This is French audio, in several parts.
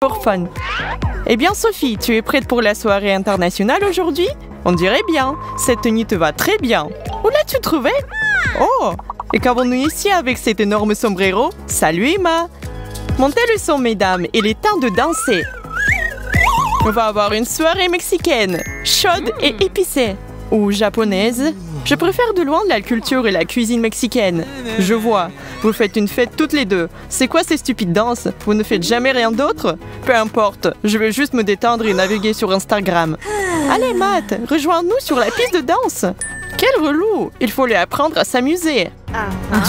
pour fun. Eh bien, Sophie, tu es prête pour la soirée internationale aujourd'hui? On dirait bien. Cette tenue te va très bien. Où l'as-tu trouvée? Oh! Et qu'avons-nous ici avec cet énorme sombrero? Salut, Emma! Montez le son, mesdames. Il est temps de danser. On va avoir une soirée mexicaine, chaude et épicée. Ou japonaise. Je préfère de loin la culture et la cuisine mexicaine. Je vois. Vous faites une fête toutes les deux. C'est quoi ces stupides danses? Vous ne faites jamais rien d'autre? Peu importe. Je veux juste me détendre et naviguer sur Instagram. Allez, Matt, rejoins-nous sur la piste de danse. Quel relou! Il faut lui apprendre à s'amuser.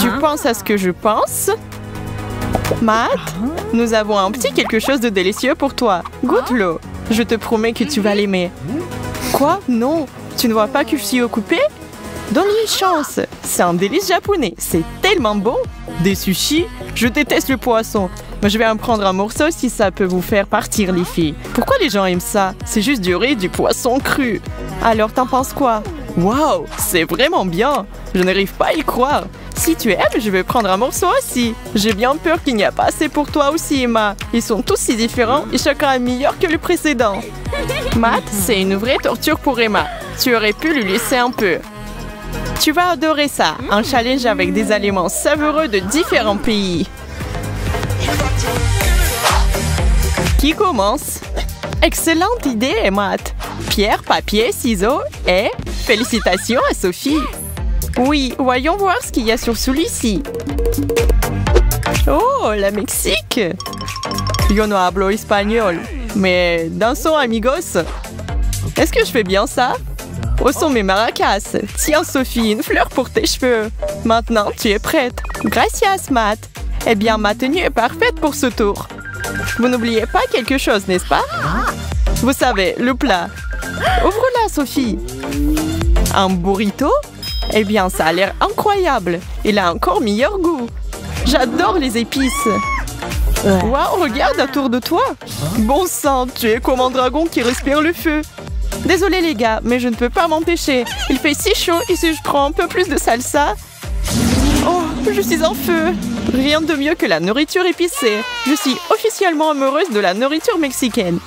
Tu penses à ce que je pense? Matt, nous avons un petit quelque chose de délicieux pour toi. Goûte-le. Je te promets que tu vas l'aimer. Quoi? Non. Tu ne vois pas que je suis occupée? Donne-lui une chance. C'est un délice japonais. C'est tellement bon. Des sushis? Je déteste le poisson. Mais je vais en prendre un morceau si ça peut vous faire partir, les filles. Pourquoi les gens aiment ça? C'est juste du riz et du poisson cru. Alors, t'en penses quoi? Waouh, c'est vraiment bien. Je n'arrive pas à y croire. Si tu aimes, je vais prendre un morceau aussi. J'ai bien peur qu'il n'y a pas assez pour toi aussi, Emma. Ils sont tous si différents et chacun est meilleur que le précédent. Matt, c'est une vraie torture pour Emma. Tu aurais pu lui laisser un peu. Tu vas adorer ça. Un challenge avec des aliments savoureux de différents pays. Qui commence? Excellente idée, Matt. Pierre, papier, ciseaux et félicitations à Sophie. Oui, voyons voir ce qu'il y a sur celui-ci. Oh, la Mexique. Yo no hablo espagnol. Mais dansons, amigos. Est-ce que je fais bien ça? Où sont mes maracas? Tiens, Sophie, une fleur pour tes cheveux. Maintenant, tu es prête. Gracias, Matt. Eh bien, ma tenue est parfaite pour ce tour. Vous n'oubliez pas quelque chose, n'est-ce pas? Vous savez, le plat. Ouvre-la, Sophie. Un burrito? Eh bien, ça a l'air incroyable. Il a encore meilleur goût. J'adore les épices. Waouh, regarde autour de toi. Bon sang, tu es comme un dragon qui respire le feu. Désolé les gars, mais je ne peux pas m'empêcher. Il fait si chaud et si je prends un peu plus de salsa... Oh, je suis en feu. Rien de mieux que la nourriture épicée. Je suis officiellement amoureuse de la nourriture mexicaine.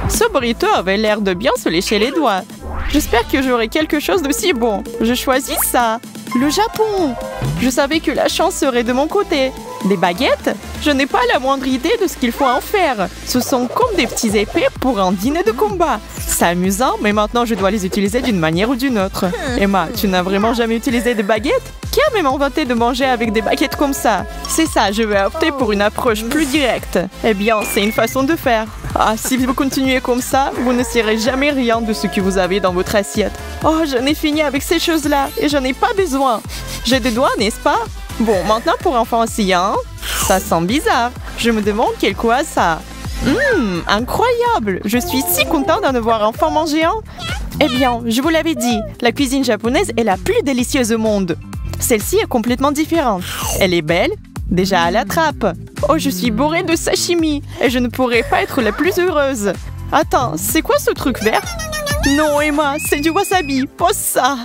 Ce burrito avait l'air de bien se lécher les doigts. J'espère que j'aurai quelque chose d'aussi bon. Je choisis ça. Le Japon. Je savais que la chance serait de mon côté. Des baguettes? Je n'ai pas la moindre idée de ce qu'il faut en faire. Ce sont comme des petits épées pour un dîner de combat. C'est amusant, mais maintenant je dois les utiliser d'une manière ou d'une autre. Emma, tu n'as vraiment jamais utilisé des baguettes? Qui a même inventé de manger avec des baguettes comme ça? C'est ça, je vais opter pour une approche plus directe. Eh bien, c'est une façon de faire. Ah, si vous continuez comme ça, vous ne saurez jamais rien de ce que vous avez dans votre assiette. Oh, j'en ai fini avec ces choses-là et j'en ai pas besoin. J'ai des doigts, n'est-ce pas? Bon, maintenant pour enfants aussi, hein? Ça sent bizarre. Je me demande quel quoi ça. Incroyable! Je suis si contente d'en voir enfin manger un. Eh bien, je vous l'avais dit, la cuisine japonaise est la plus délicieuse au monde. Celle-ci est complètement différente. Elle est belle, déjà à la trappe. Oh, je suis bourrée de sashimi et je ne pourrais pas être la plus heureuse. Attends, c'est quoi ce truc vert? Non, Emma, c'est du wasabi. Pose ça.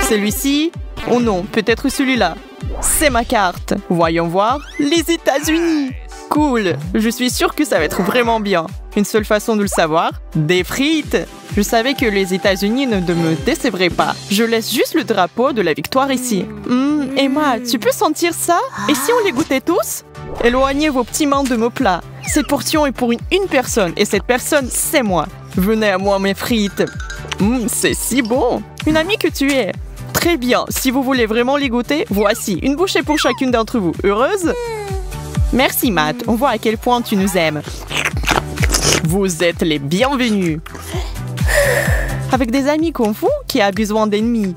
Celui-ci? Oh non, peut-être celui-là. C'est ma carte. Voyons voir. Les États-Unis. Cool. Je suis sûre que ça va être vraiment bien. Une seule façon de le savoir, des frites. Je savais que les États-Unis ne me décevraient pas. Je laisse juste le drapeau de la victoire ici. Emma, tu peux sentir ça? Et si on les goûtait tous? Éloignez vos petits mains de mon plat. Cette portion est pour une personne et cette personne, c'est moi. Venez à moi, mes frites. C'est si bon. Une amie que tu es. Très bien. Si vous voulez vraiment les goûter, voici une bouchée pour chacune d'entre vous. Heureuse? Merci, Matt. On voit à quel point tu nous aimes. Vous êtes les bienvenus. Avec des amis comme vous, qui a besoin d'ennemis.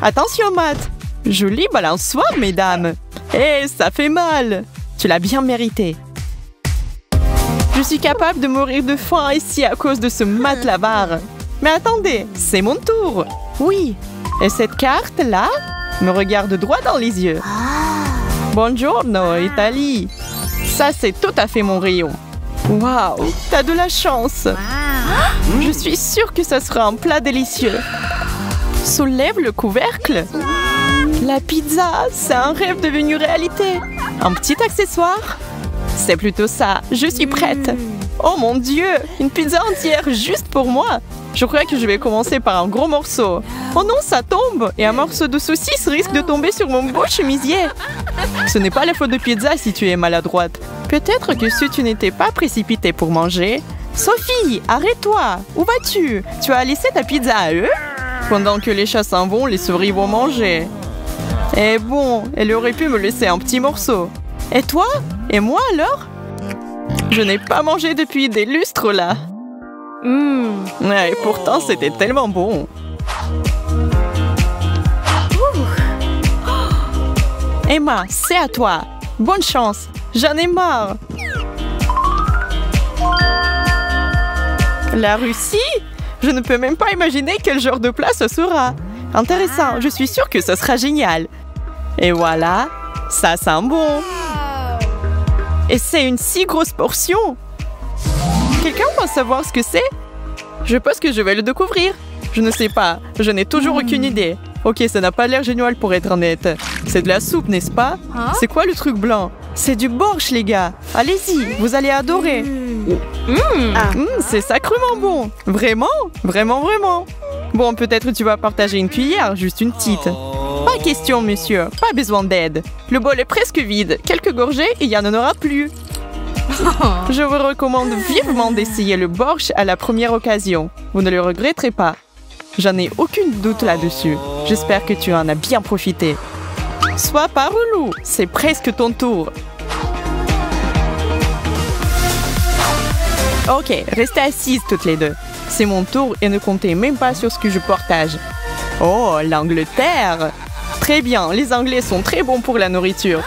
Attention, Matt. Joli balançoire, mesdames. Eh, ça fait mal. Tu l'as bien mérité. Je suis capable de mourir de faim ici à cause de ce Matt Lavar. Mais attendez, c'est mon tour. Oui. Et cette carte-là me regarde droit dans les yeux. Buongiorno, Italie. Ça, c'est tout à fait mon rayon. Waouh, t'as de la chance. Je suis sûre que ça sera un plat délicieux. Soulève le couvercle. La pizza, c'est un rêve devenu réalité. Un petit accessoire. C'est plutôt ça. Je suis prête. Oh mon Dieu, une pizza entière juste pour moi. Je crois que je vais commencer par un gros morceau. Oh non, ça tombe. Et un morceau de saucisse risque de tomber sur mon beau chemisier. Ce n'est pas la faute de pizza si tu es maladroite. Peut-être que si tu n'étais pas précipitée pour manger... Sophie, arrête-toi. Où vas-tu? Tu as laissé ta pizza à eux? Pendant que les chats s'en vont, les souris vont manger. Eh bon, elle aurait pu me laisser un petit morceau. Et toi? Et moi alors? Je n'ai pas mangé depuis des lustres là. Et pourtant, c'était tellement bon. Emma, c'est à toi. Bonne chance. J'en ai marre. La Russie? Je ne peux même pas imaginer quel genre de plat ce sera. Intéressant, je suis sûre que ce sera génial. Et voilà, ça sent bon. Et c'est une si grosse portion. Quelqu'un peut savoir ce que c'est? Je pense que je vais le découvrir. Je ne sais pas, je n'ai toujours aucune idée. Ok, ça n'a pas l'air génial pour être honnête. C'est de la soupe, n'est-ce pas? C'est quoi le truc blanc? C'est du borsch, les gars. Allez-y, vous allez adorer. C'est sacrément bon. Vraiment? Vraiment, vraiment. Bon, peut-être tu vas partager une cuillère, juste une petite. Pas question, monsieur. Pas besoin d'aide. Le bol est presque vide. Quelques gorgées et il n'y en aura plus. Je vous recommande vivement d'essayer le borsch à la première occasion. Vous ne le regretterez pas. J'en ai aucun doute là-dessus. J'espère que tu en as bien profité. Sois pas relou, c'est presque ton tour. Ok, restez assises toutes les deux. C'est mon tour et ne comptez même pas sur ce que je partage. Oh, l'Angleterre! Très bien, les Anglais sont très bons pour la nourriture.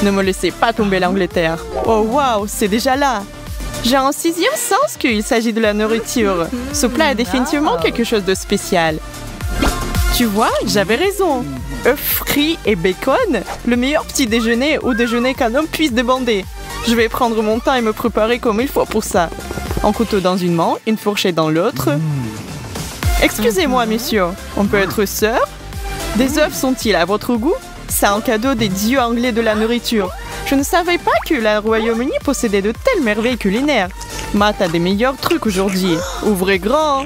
Ne me laissez pas tomber l'Angleterre. Oh waouh, c'est déjà là. J'ai un sixième sens qu'il s'agit de la nourriture. Ce plat est définitivement quelque chose de spécial. Tu vois, j'avais raison. Œufs frits et bacon, le meilleur petit déjeuner ou déjeuner qu'un homme puisse demander. Je vais prendre mon temps et me préparer comme il faut pour ça. Un couteau dans une main, une fourchette dans l'autre. Excusez-moi, monsieur, on peut être sœurs? Des œufs sont-ils à votre goût? C'est un cadeau des dieux anglais de la nourriture. Je ne savais pas que le Royaume-Uni possédait de telles merveilles culinaires. Matt a des meilleurs trucs aujourd'hui. Ouvrez grand.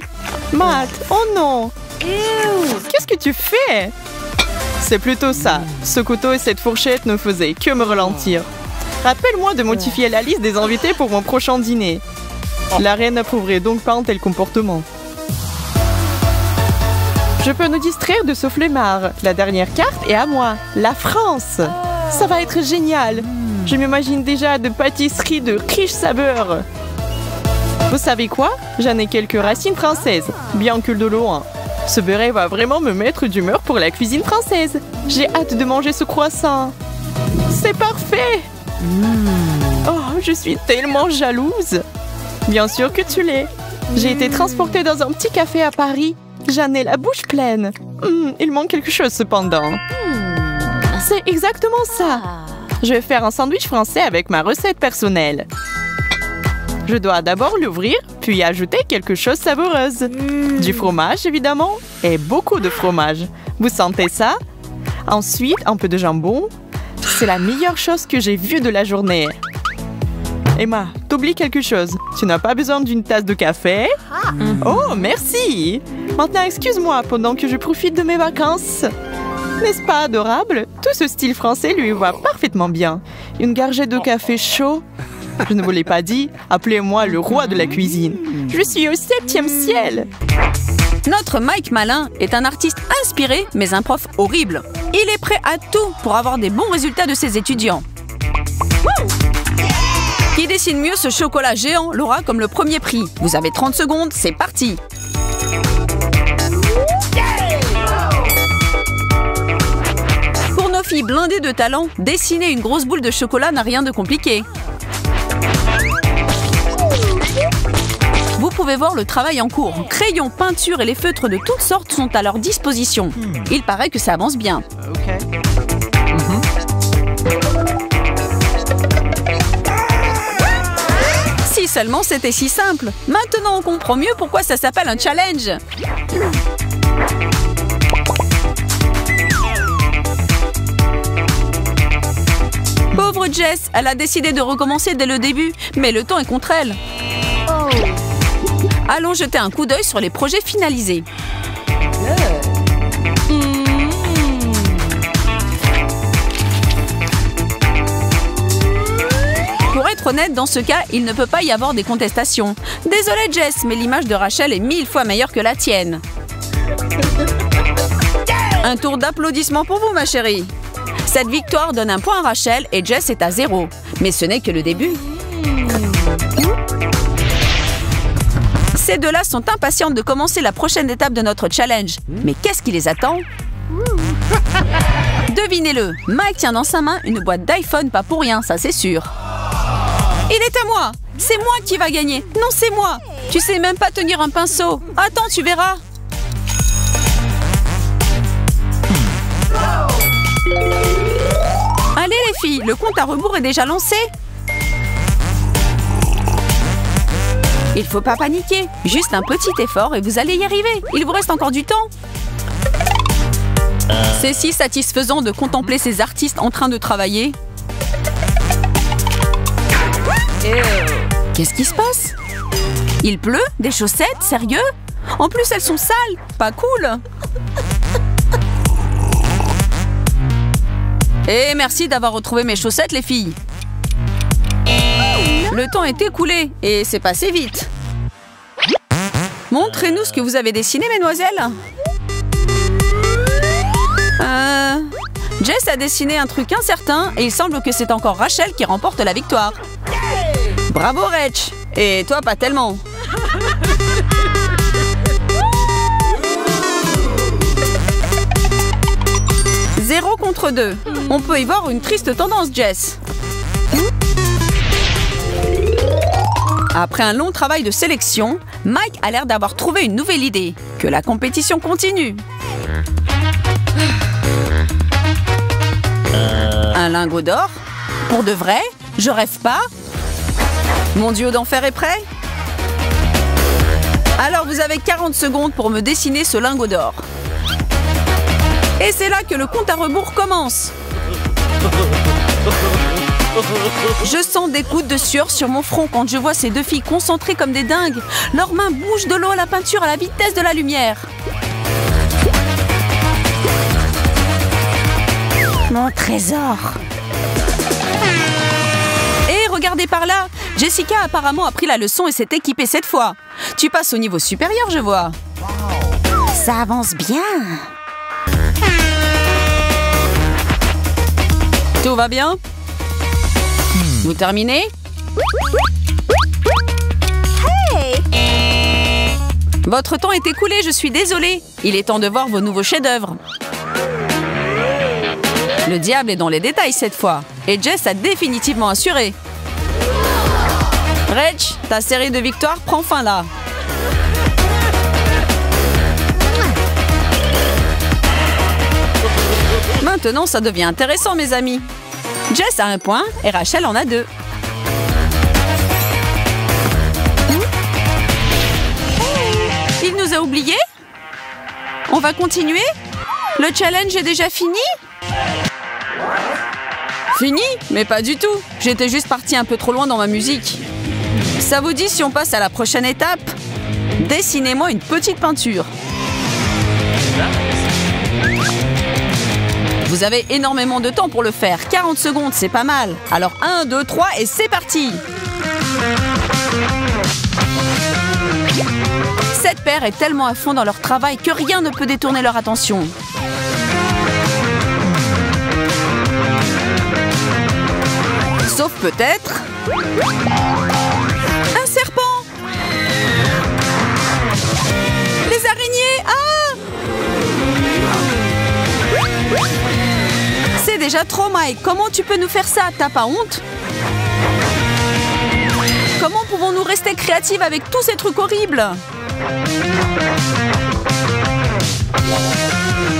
Matt, oh non. Qu'est-ce que tu fais? C'est plutôt ça. Ce couteau et cette fourchette ne faisaient que me ralentir. Rappelle-moi de modifier la liste des invités pour mon prochain dîner. La reine n'approuverait donc pas un tel comportement. Je peux nous distraire de ce flemmard. La dernière carte est à moi. La France. Ça va être génial. Je m'imagine déjà de pâtisseries de riches saveurs. Vous savez quoi? J'en ai quelques racines françaises, bien que de loin. Ce beurre va vraiment me mettre d'humeur pour la cuisine française. J'ai hâte de manger ce croissant. C'est parfait. Oh, je suis tellement jalouse. Bien sûr que tu l'es. J'ai été transportée dans un petit café à Paris. J'en ai la bouche pleine. Il manque quelque chose cependant. C'est exactement ça. Je vais faire un sandwich français avec ma recette personnelle. Je dois d'abord l'ouvrir, puis ajouter quelque chose de savoureuse. Du fromage, évidemment, et beaucoup de fromage. Vous sentez ça? Ensuite, un peu de jambon. C'est la meilleure chose que j'ai vue de la journée. Emma, t'oublies quelque chose. Tu n'as pas besoin d'une tasse de café? Oh, merci! Maintenant, excuse-moi pendant que je profite de mes vacances. N'est-ce pas adorable? Tout ce style français lui va parfaitement bien. Une gorgée de café chaud. Je ne vous l'ai pas dit, appelez-moi le roi de la cuisine. Je suis au 7e ciel. Notre Mike Malin est un artiste inspiré, mais un prof horrible. Il est prêt à tout pour avoir des bons résultats de ses étudiants. Qui dessine mieux ce chocolat géant l'aura comme le premier prix. Vous avez 30 secondes, c'est parti. Pour nos filles blindées de talent, dessiner une grosse boule de chocolat n'a rien de compliqué. Vous pouvez voir le travail en cours. Crayons, peinture et les feutres de toutes sortes sont à leur disposition. Il paraît que ça avance bien. Si seulement c'était si simple. Maintenant on comprend mieux pourquoi ça s'appelle un challenge. Pauvre Jess, elle a décidé de recommencer dès le début, mais le temps est contre elle. Allons jeter un coup d'œil sur les projets finalisés. Pour être honnête, dans ce cas, il ne peut pas y avoir des contestations. Désolée Jess, mais l'image de Rachel est 1000 fois meilleure que la tienne. Un tour d'applaudissements pour vous, ma chérie. Cette victoire donne un point à Rachel et Jess est à 0. Mais ce n'est que le début. Ces deux-là sont impatientes de commencer la prochaine étape de notre challenge. Mais qu'est-ce qui les attend? Devinez-le, Mike tient dans sa main une boîte d'iPhone, pas pour rien, ça c'est sûr. Il est à moi! C'est moi qui va gagner! Non, c'est moi! Tu sais même pas tenir un pinceau! Attends, tu verras! Allez les filles, le compte à rebours est déjà lancé! Il faut pas paniquer, juste un petit effort et vous allez y arriver. Il vous reste encore du temps. C'est si satisfaisant de contempler ces artistes en train de travailler. Qu'est-ce qui se passe? Il pleut? Des chaussettes? Sérieux? En plus, elles sont sales. Pas cool. Et merci d'avoir retrouvé mes chaussettes, les filles. Le temps est écoulé et c'est passé vite. Montrez-nous ce que vous avez dessiné, mesdemoiselles. Jess a dessiné un truc incertain et il semble que c'est encore Rachel qui remporte la victoire. Bravo, Rach. Et toi, pas tellement. Zéro contre 2. On peut y voir une triste tendance, Jess. Après un long travail de sélection, Mike a l'air d'avoir trouvé une nouvelle idée. Que la compétition continue. Un lingot d'or? Pour de vrai? Je rêve pas? Mon duo d'enfer est prêt? Alors vous avez 40 secondes pour me dessiner ce lingot d'or. Et c'est là que le compte à rebours commence. Je sens des gouttes de sueur sur mon front quand je vois ces deux filles concentrées comme des dingues. Leurs mains bougent de l'eau à la peinture à la vitesse de la lumière. Mon trésor. Et regardez par là. Jessica apparemment a pris la leçon et s'est équipée cette fois. Tu passes au niveau supérieur, je vois. Ça avance bien. Tout va bien? Vous terminez? Hey! Votre temps est écoulé, je suis désolée. Il est temps de voir vos nouveaux chefs-d'œuvre. Le diable est dans les détails cette fois. Et Jess a définitivement assuré. Rach, ta série de victoires prend fin là. Maintenant, ça devient intéressant, mes amis. Jess a 1 point et Rachel en a 2. Il nous a oubliés? On va continuer? Le challenge est déjà fini? Fini? Mais pas du tout. J'étais juste partie un peu trop loin dans ma musique. Ça vous dit si on passe à la prochaine étape? Dessinez-moi une petite peinture. Vous avez énormément de temps pour le faire. 40 secondes, c'est pas mal. Alors 1, 2, 3 et c'est parti! Cette paire est tellement à fond dans leur travail que rien ne peut détourner leur attention. Sauf peut-être... un serpent! Les araignées! Ah! C'est déjà trop, Mike. Comment tu peux nous faire ça? T'as pas honte? Comment pouvons-nous rester créatifs avec tous ces trucs horribles?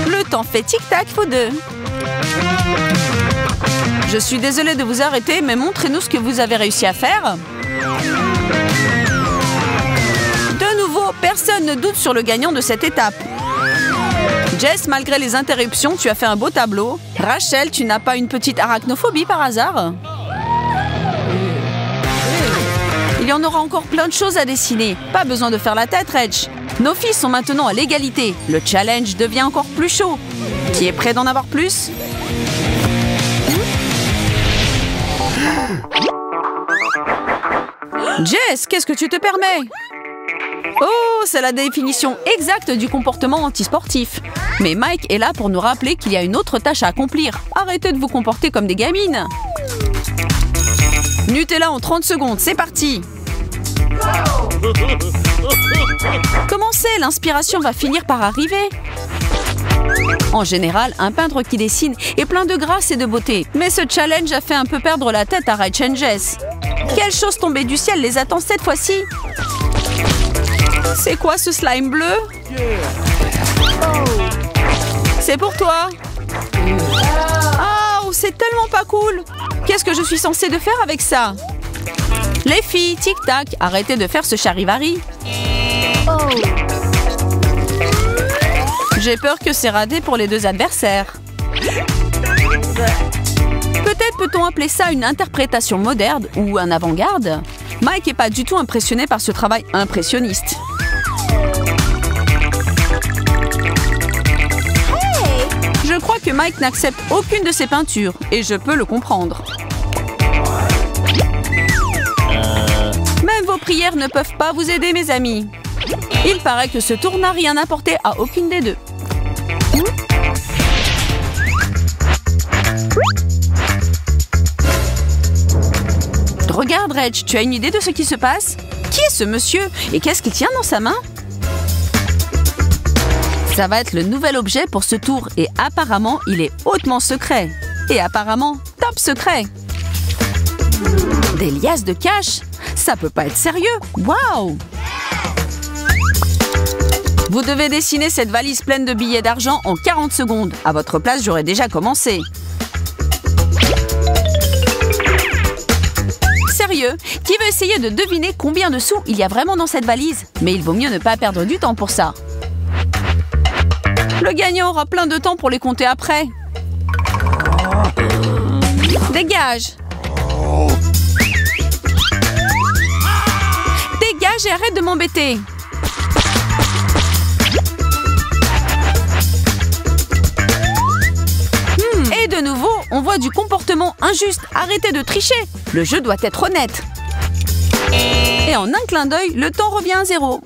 Le temps fait tic-tac, faut 2. Je suis désolée de vous arrêter, mais montrez-nous ce que vous avez réussi à faire. De nouveau, personne ne doute sur le gagnant de cette étape. Jess, malgré les interruptions, tu as fait un beau tableau. Rachel, tu n'as pas une petite arachnophobie par hasard? Il y en aura encore plein de choses à dessiner. Pas besoin de faire la tête, Reg. Nos filles sont maintenant à l'égalité. Le challenge devient encore plus chaud. Qui est prêt d'en avoir plus? Jess, qu'est-ce que tu te permets? Oh, c'est la définition exacte du comportement antisportif. Mais Mike est là pour nous rappeler qu'il y a une autre tâche à accomplir. Arrêtez de vous comporter comme des gamines. Nutella en 30 secondes, c'est parti. Comment c'est? L'inspiration va finir par arriver. En général, un peintre qui dessine est plein de grâce et de beauté. Mais ce challenge a fait un peu perdre la tête à Rach et Jess. Quelle chose tombée du ciel les attend cette fois-ci? C'est quoi ce slime bleu? C'est pour toi. Oh, c'est tellement pas cool. Qu'est-ce que je suis censée de faire avec ça? Les filles, tic-tac, arrêtez de faire ce charivari. J'ai peur que c'est raté pour les deux adversaires. Peut-être peut-on appeler ça une interprétation moderne ou un avant-garde? Mike n'est pas du tout impressionné par ce travail impressionniste. Je crois que Mike n'accepte aucune de ses peintures, et je peux le comprendre. Même vos prières ne peuvent pas vous aider, mes amis. Il paraît que ce tour n'a rien apporté à aucune des deux. Regarde, Reg, tu as une idée de ce qui se passe? Qui est ce monsieur? Et qu'est-ce qu'il tient dans sa main? Ça va être le nouvel objet pour ce tour et apparemment, il est hautement secret. Et apparemment, top secret. Des liasses de cash? Ça peut pas être sérieux. Waouh! Vous devez dessiner cette valise pleine de billets d'argent en 40 secondes. À votre place, j'aurais déjà commencé. Sérieux? Qui veut essayer de deviner combien de sous il y a vraiment dans cette valise? Mais il vaut mieux ne pas perdre du temps pour ça. Le gagnant aura plein de temps pour les compter après. Dégage! Dégage et arrête de m'embêter! Et de nouveau, on voit du comportement injuste. Arrêtez de tricher. Le jeu doit être honnête. Et en un clin d'œil, le temps revient à 0.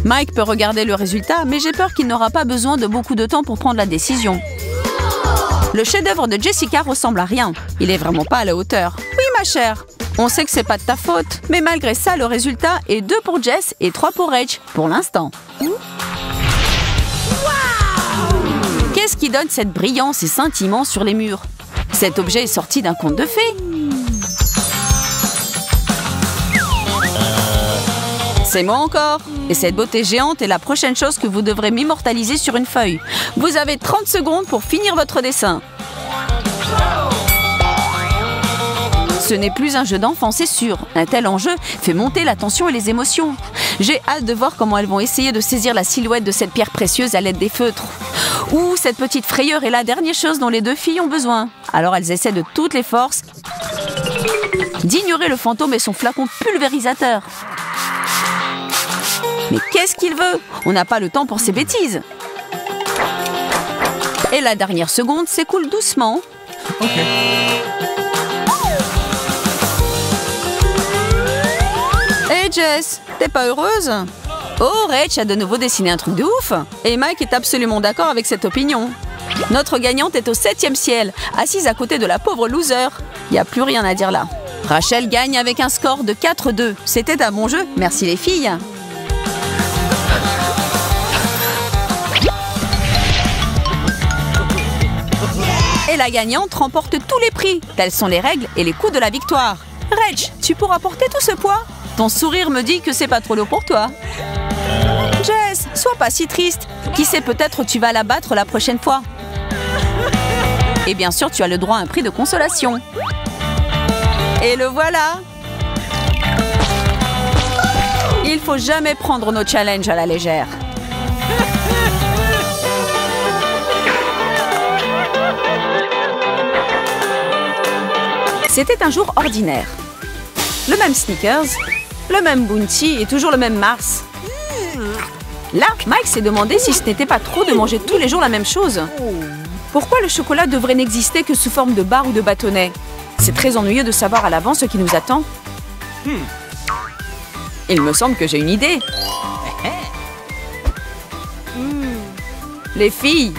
Mike peut regarder le résultat, mais j'ai peur qu'il n'aura pas besoin de beaucoup de temps pour prendre la décision. Le chef-d'œuvre de Jessica ressemble à rien. Il est vraiment pas à la hauteur. Oui, ma chère. On sait que c'est pas de ta faute. Mais malgré ça, le résultat est 2 pour Jess et 3 pour Rach, pour l'instant. Qu'est-ce qui donne cette brillance et scintillement sur les murs? Cet objet est sorti d'un conte de fées. C'est moi encore. Et cette beauté géante est la prochaine chose que vous devrez m'immortaliser sur une feuille. Vous avez 30 secondes pour finir votre dessin. Ce n'est plus un jeu d'enfant, c'est sûr. Un tel enjeu fait monter la tension et les émotions. J'ai hâte de voir comment elles vont essayer de saisir la silhouette de cette pierre précieuse à l'aide des feutres. Ouh, cette petite frayeur est la dernière chose dont les deux filles ont besoin. Alors elles essaient de toutes les forces d'ignorer le fantôme et son flacon pulvérisateur. Mais qu'est-ce qu'il veut? On n'a pas le temps pour ces bêtises. Et la dernière seconde s'écoule doucement. Ok. Hey Jess, t'es pas heureuse? Oh, Rach a de nouveau dessiné un truc de ouf. Et Mike est absolument d'accord avec cette opinion. Notre gagnante est au 7e ciel, assise à côté de la pauvre loser. Il n'y a plus rien à dire là. Rachel gagne avec un score de 4-2. C'était un bon jeu, merci les filles. Et la gagnante remporte tous les prix. Telles sont les règles et les coups de la victoire. Rach, tu pourras porter tout ce poids? Ton sourire me dit que c'est pas trop lourd pour toi. Jess, sois pas si triste. Qui sait, peut-être tu vas la battre la prochaine fois. Et bien sûr, tu as le droit à un prix de consolation. Et le voilà. Il faut jamais prendre nos challenges à la légère. C'était un jour ordinaire. Le même Snickers, le même Bounty et toujours le même Mars. Là, Mike s'est demandé si ce n'était pas trop de manger tous les jours la même chose. Pourquoi le chocolat devrait n'exister que sous forme de barre ou de bâtonnet? C'est très ennuyeux de savoir à l'avance ce qui nous attend. Il me semble que j'ai une idée. Les filles,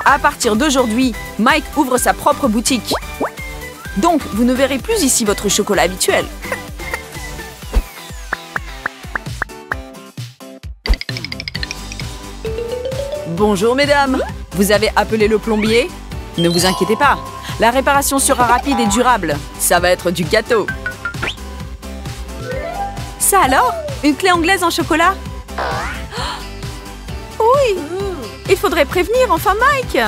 à partir d'aujourd'hui, Mike ouvre sa propre boutique. Donc, vous ne verrez plus ici votre chocolat habituel. Bonjour mesdames, vous avez appelé le plombier? Ne vous inquiétez pas, la réparation sera rapide et durable. Ça va être du gâteau. Ça alors? Une clé anglaise en chocolat? Oui! Il faudrait prévenir enfin Mike!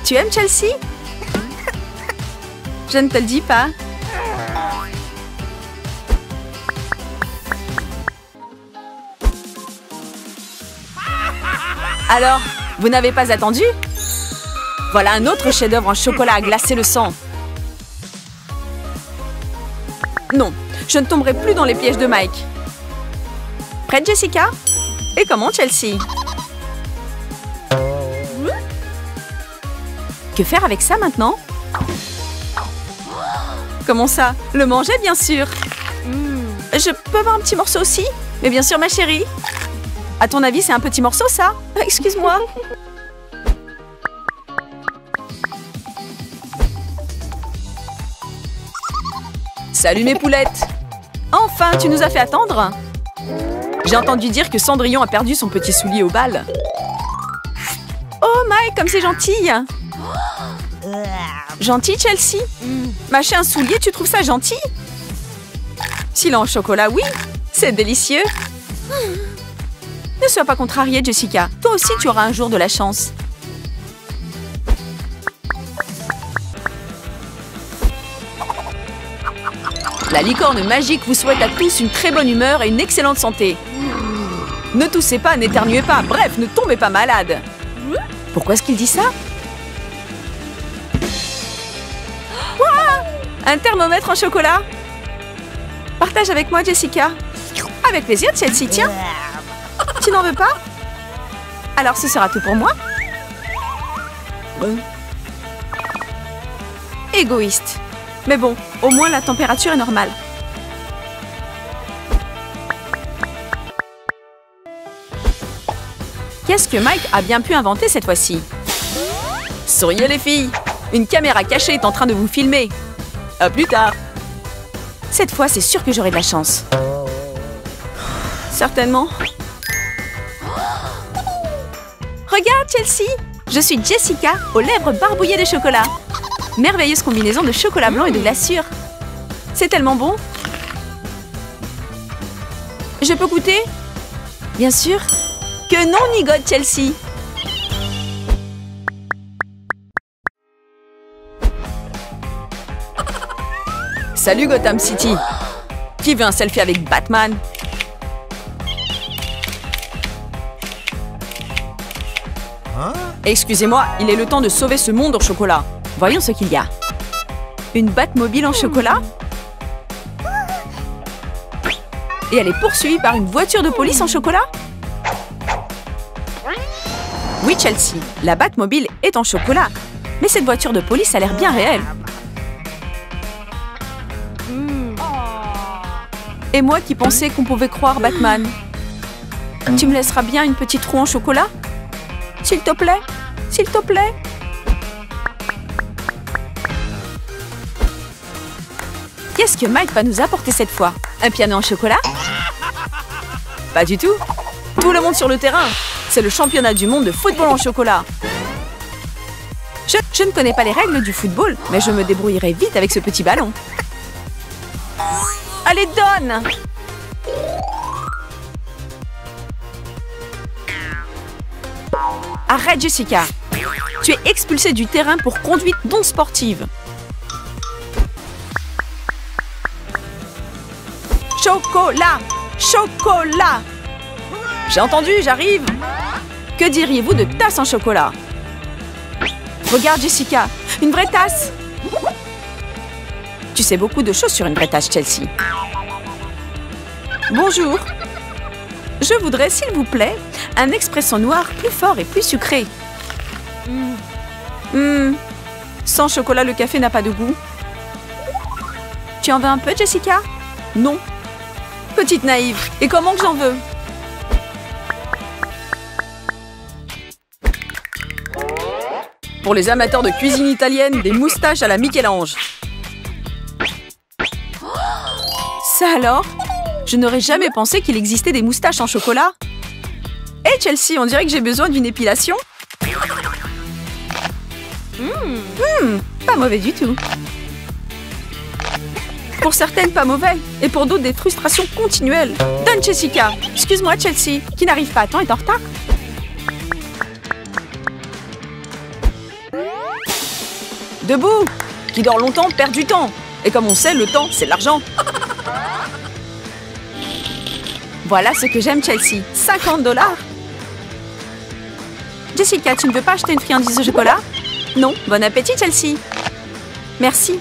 Tu aimes Chelsea? Je ne te le dis pas. Alors, vous n'avez pas attendu? Voilà un autre chef-d'œuvre en chocolat à glacer le sang. Non, je ne tomberai plus dans les pièges de Mike. Prête, Jessica? Et comment, Chelsea? Que faire avec ça maintenant? Comment ça? Le manger, bien sûr. Je peux avoir un petit morceau aussi? Mais bien sûr, ma chérie. À ton avis, c'est un petit morceau, ça? Excuse-moi. Salut mes poulettes! Enfin, tu nous as fait attendre? J'ai entendu dire que Cendrillon a perdu son petit soulier au bal. Oh Mike, comme c'est gentil! Gentil, Chelsea? Mâcher un soulier, tu trouves ça gentil? S'il est en chocolat, oui, c'est délicieux. Ne sois pas contrariée, Jessica. Toi aussi, tu auras un jour de la chance. La licorne magique vous souhaite à tous une très bonne humeur et une excellente santé. Ne toussez pas, n'éternuez pas, bref, ne tombez pas malade. Pourquoi est-ce qu'il dit ça? Ouah! Un thermomètre en chocolat? Partage avec moi, Jessica. Avec plaisir, Chelsea, tiens. Tu n'en veux pas? Alors ce sera tout pour moi. Égoïste. Mais bon, au moins la température est normale. Qu'est-ce que Mike a bien pu inventer cette fois-ci? Souriez les filles! Une caméra cachée est en train de vous filmer. À plus tard. Cette fois, c'est sûr que j'aurai de la chance. Certainement. Regarde, Chelsea! Je suis Jessica, aux lèvres barbouillées de chocolat. Merveilleuse combinaison de chocolat blanc et de glaçure. C'est tellement bon. Je peux goûter? Bien sûr. Que non, nigote, Chelsea. Salut Gotham City. Qui veut un selfie avec Batman? Excusez-moi, il est le temps de sauver ce monde en chocolat. Voyons ce qu'il y a. Une Batmobile en chocolat? Et elle est poursuivie par une voiture de police en chocolat? Oui, Chelsea, la Batmobile est en chocolat. Mais cette voiture de police a l'air bien réelle. Et moi qui pensais qu'on pouvait croire Batman. Tu me laisseras bien une petite roue en chocolat? S'il te plaît? S'il te plaît? Qu'est-ce que Mike va nous apporter cette fois? Un piano en chocolat? Pas du tout. Tout le monde sur le terrain. C'est le championnat du monde de football en chocolat. Je ne connais pas les règles du football, mais je me débrouillerai vite avec ce petit ballon. Allez, donne! Arrête, Jessica. Tu es expulsée du terrain pour conduite non sportive. Chocolat! Chocolat! J'ai entendu, j'arrive! Que diriez-vous de tasse en chocolat? Regarde, Jessica, Une vraie tasse. Tu sais beaucoup de choses sur une vraie tasse, Chelsea. Bonjour. Je voudrais, s'il vous plaît, un expresso noir plus fort et plus sucré. Sans chocolat, le café n'a pas de goût. Tu en veux un peu, Jessica? Non. Petite naïve. Et comment que j'en veux? Pour les amateurs de cuisine italienne, des moustaches à la Michel-Ange. Ça alors? Je n'aurais jamais pensé qu'il existait des moustaches en chocolat. Hé Chelsea, on dirait que j'ai besoin d'une épilation. Pas mauvais du tout. Pour certaines, pas mauvais. Et pour d'autres, des frustrations continuelles. Donne Jessica. Excuse-moi Chelsea, qui n'arrive pas à temps est en retard. Debout. Qui dort longtemps perd du temps. Et comme on sait, le temps, c'est l'argent. Voilà ce que j'aime, Chelsea. 50 $. Jessica, tu ne veux pas acheter une friandise au chocolat? Non. Bon appétit, Chelsea. Merci.